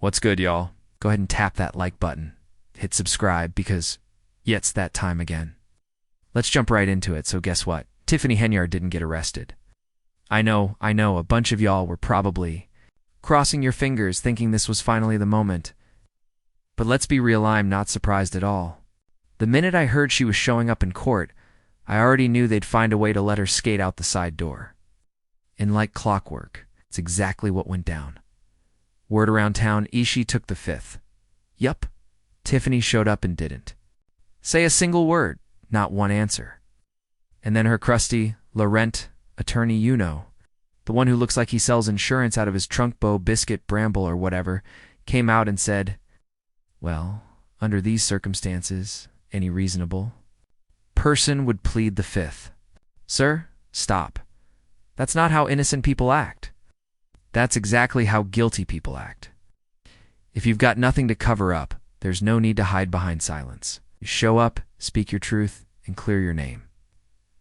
What's good, y'all? Go ahead and tap that like button. Hit subscribe because, yeah, it's that time again. Let's jump right into it. So guess what? Tiffany Henyard didn't get arrested. I know, a bunch of y'all were probably crossing your fingers thinking this was finally the moment. But let's be real, I'm not surprised at all. The minute I heard she was showing up in court, I already knew they'd find a way to let her skate out the side door. And like clockwork, it's exactly what went down. Word around town, Ishi took the fifth. Yup, Tiffany showed up and didn't say a single word, not one answer. And then her crusty, Laurent attorney, the one who looks like he sells insurance out of his trunk, Bo Biscuit Bramble or whatever, came out and said, well, under these circumstances, any reasonable person would plead the fifth. Sir, stop. That's not how innocent people act. That's exactly how guilty people act. If you've got nothing to cover up, there's no need to hide behind silence. You show up, speak your truth, and clear your name.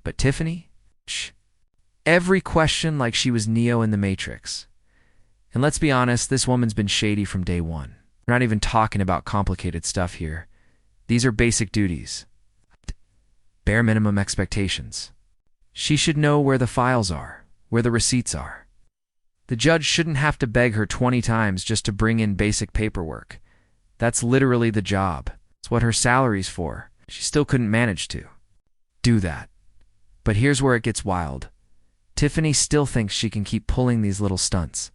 But Tiffany? Shh. Every question like she was Neo in the Matrix. And let's be honest, this woman's been shady from day one. We're not even talking about complicated stuff here. These are basic duties. Bare minimum expectations. She should know where the files are, where the receipts are. The judge shouldn't have to beg her 20 times just to bring in basic paperwork. That's literally the job. It's what her salary's for. She still couldn't manage to do that. But here's where it gets wild. Tiffany still thinks she can keep pulling these little stunts.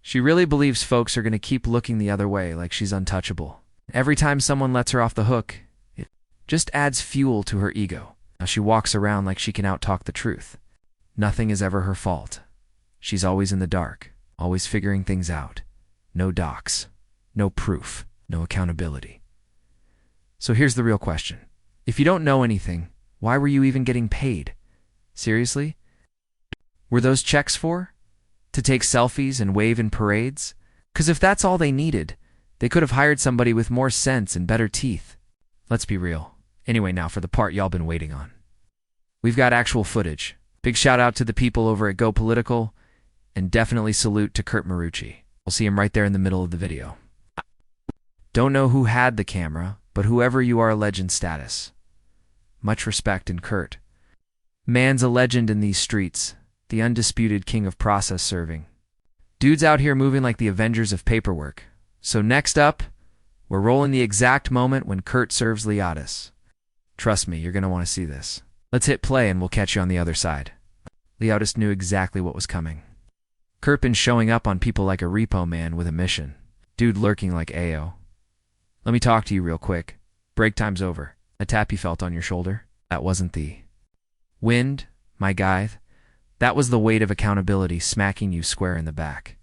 She really believes folks are going to keep looking the other way like she's untouchable. Every time someone lets her off the hook, it just adds fuel to her ego. Now she walks around like she can outtalk the truth. Nothing is ever her fault. She's always in the dark, always figuring things out. No docs, no proof, no accountability. So here's the real question. If you don't know anything, why were you even getting paid? Seriously? Were those checks for? To take selfies and wave in parades? 'Cause if that's all they needed, they could have hired somebody with more sense and better teeth. Let's be real. Anyway, now for the part y'all been waiting on. We've got actual footage. Big shout out to the people over at Go Political, and definitely salute to Kurt Marucci. We'll see him right there in the middle of the video. Don't know who had the camera, but whoever you are, legend status. Much respect in Kurt. Man's a legend in these streets, the undisputed king of process serving. Dude's out here moving like the Avengers of paperwork. So next up, we're rolling the exact moment when Kurt serves Leotis. Trust me, you're going to want to see this. Let's hit play and we'll catch you on the other side. Leotis knew exactly what was coming. Kurt been showing up on people like a repo man with a mission. Dude lurking like Ao. Let me talk to you real quick. Break time's over. A tap you felt on your shoulder? That wasn't the wind, my guy. That was the weight of accountability smacking you square in the back.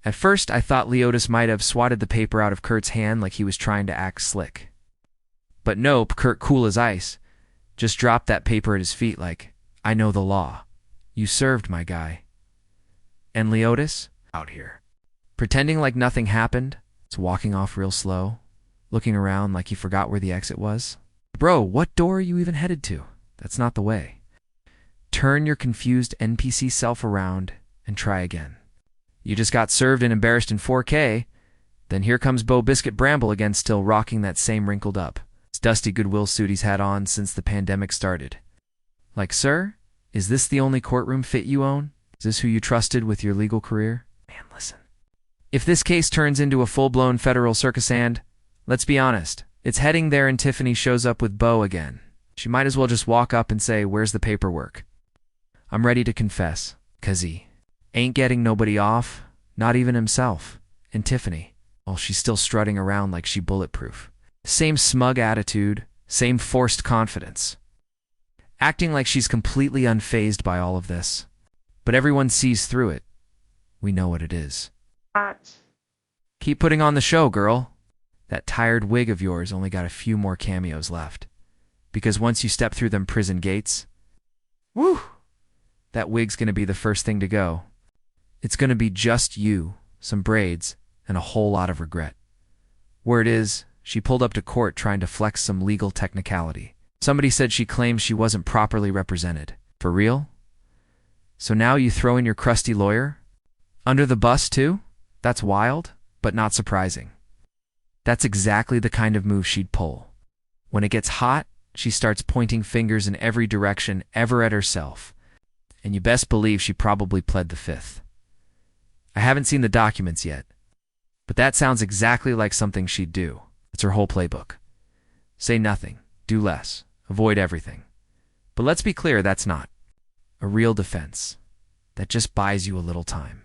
At first, I thought Leotis might have swatted the paper out of Kurt's hand like he was trying to act slick. But nope, Kurt, cool as ice, just dropped that paper at his feet like, I know the law. You served, my guy. And Leotis? Out here. Pretending like nothing happened, it's walking off real slow, looking around like he forgot where the exit was. Bro, what door are you even headed to? That's not the way. Turn your confused NPC self around and try again. You just got served and embarrassed in 4K, then here comes Bo Biscuit Bramble again, still rocking that same wrinkled up, dusty Goodwill suit he's had on since the pandemic started. Like, sir, is this the only courtroom fit you own? Is this who you trusted with your legal career? Man, listen. If this case turns into a full-blown federal circus and, let's be honest, it's heading there and Tiffany shows up with Bo again. She might as well just walk up and say, where's the paperwork? I'm ready to confess, 'cause he ain't getting nobody off, not even himself. And Tiffany, well, she's still strutting around like she bulletproof. Same smug attitude, same forced confidence. Acting like she's completely unfazed by all of this. But everyone sees through it. We know what it is. Keep putting on the show, girl. That tired wig of yours only got a few more cameos left. Because once you step through them prison gates, whew, that wig's going to be the first thing to go. It's going to be just you, some braids, and a whole lot of regret. Word is, she pulled up to court trying to flex some legal technicality. Somebody said she claims she wasn't properly represented. For real? So now you throw in your crusty lawyer? Under the bus, too? That's wild. but not surprising. That's exactly the kind of move she'd pull. When it gets hot, she starts pointing fingers in every direction ever at herself. And you best believe she probably pled the fifth. I haven't seen the documents yet, but that sounds exactly like something she'd do. It's her whole playbook. Say nothing, do less, avoid everything. But let's be clear, that's not a real defense. That just buys you a little time.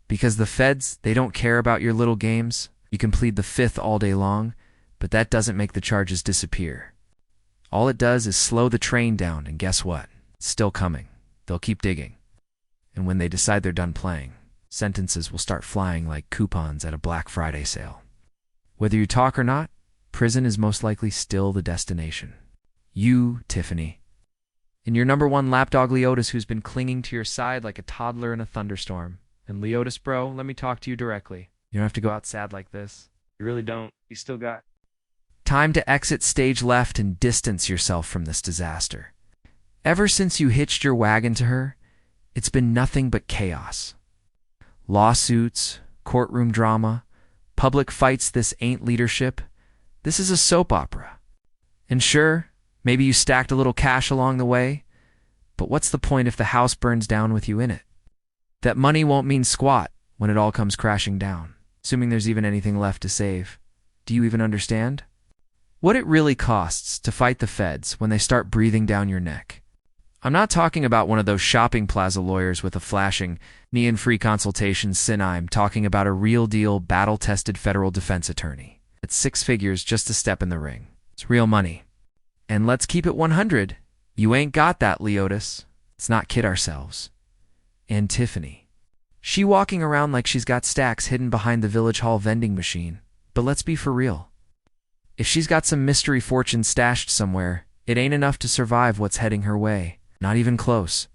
Because the feds, they don't care about your little games. You can plead the fifth all day long, but that doesn't make the charges disappear. All it does is slow the train down, and guess what? It's still coming. They'll keep digging. And when they decide they're done playing, sentences will start flying like coupons at a Black Friday sale. Whether you talk or not, prison is most likely still the destination. You, Tiffany. And your number one lapdog Leotis, who's been clinging to your side like a toddler in a thunderstorm. And Leotis, bro, let me talk to you directly. You don't have to go out sad like this. You really don't. You still got time to exit stage left and distance yourself from this disaster. Ever since you hitched your wagon to her, it's been nothing but chaos. Lawsuits, courtroom drama, public fights. This ain't leadership. This is a soap opera. And sure, maybe you stacked a little cash along the way, but what's the point if the house burns down with you in it? That money won't mean squat when it all comes crashing down, assuming there's even anything left to save. Do you even understand what it really costs to fight the feds when they start breathing down your neck? I'm not talking about one of those shopping plaza lawyers with a flashing, neon-free consultation sin. I'm talking about a real-deal, battle-tested federal defense attorney. It's 6 figures just to step in the ring. It's real money. And let's keep it 100. You ain't got that, Leotis. Let's not kid ourselves. And Tiffany. She walking around like she's got stacks hidden behind the village hall vending machine. But let's be for real. If she's got some mystery fortune stashed somewhere, it ain't enough to survive what's heading her way. Not even close.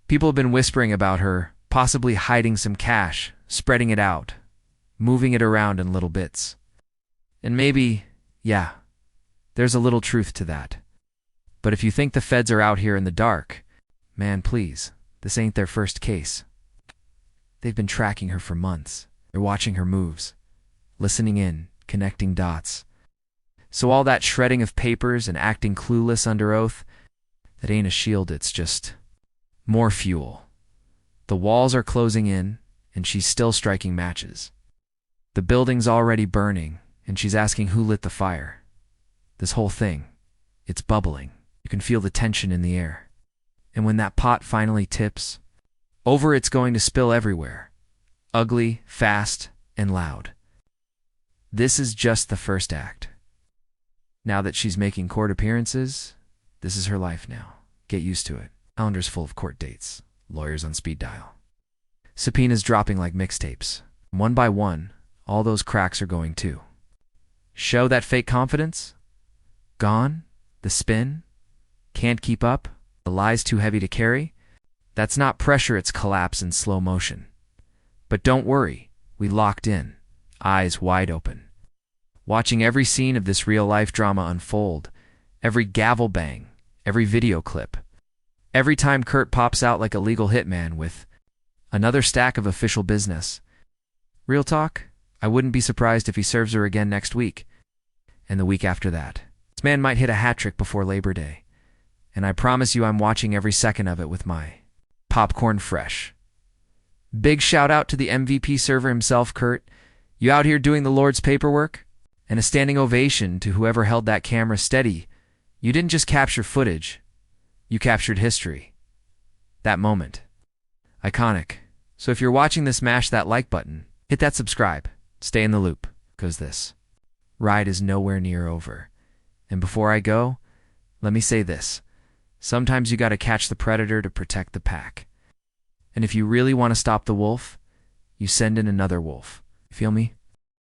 People have been whispering about her, possibly hiding some cash, spreading it out, moving it around in little bits. And maybe, yeah, there's a little truth to that. But if you think the feds are out here in the dark, man, please, this ain't their first case. They've been tracking her for months. They're watching her moves, listening in, connecting dots. So all that shredding of papers and acting clueless under oath, that ain't a shield, it's just more fuel. The walls are closing in, and she's still striking matches. The building's already burning, and she's asking who lit the fire. This whole thing, it's bubbling. You can feel the tension in the air. And when that pot finally tips, over it's going to spill everywhere. Ugly, fast, and loud. This is just the first act. Now that she's making court appearances, this is her life now. Get used to it. Calendars full of court dates. Lawyers on speed dial. Subpoenas dropping like mixtapes. One by one, all those cracks are going too. Show that fake confidence? Gone? The spin? Can't keep up? The lies too heavy to carry? That's not pressure, it's collapse in slow motion. But don't worry, we locked in, eyes wide open. Watching every scene of this real-life drama unfold, every gavel bang, every video clip, every time Kurt pops out like a legal hitman with another stack of official business. Real talk, I wouldn't be surprised if he serves her again next week, and the week after that. This man might hit a hat trick before Labor Day, and I promise you I'm watching every second of it with my popcorn fresh. Big shout out to the MVP server himself, Kurt. You out here doing the Lord's paperwork? And a standing ovation to whoever held that camera steady. You didn't just capture footage. You captured history. That moment. Iconic. So if you're watching this, mash that like button. Hit that subscribe. Stay in the loop, because this ride is nowhere near over. And before I go, let me say this. Sometimes you gotta catch the predator to protect the pack. And if you really want to stop the wolf, you send in another wolf. You feel me?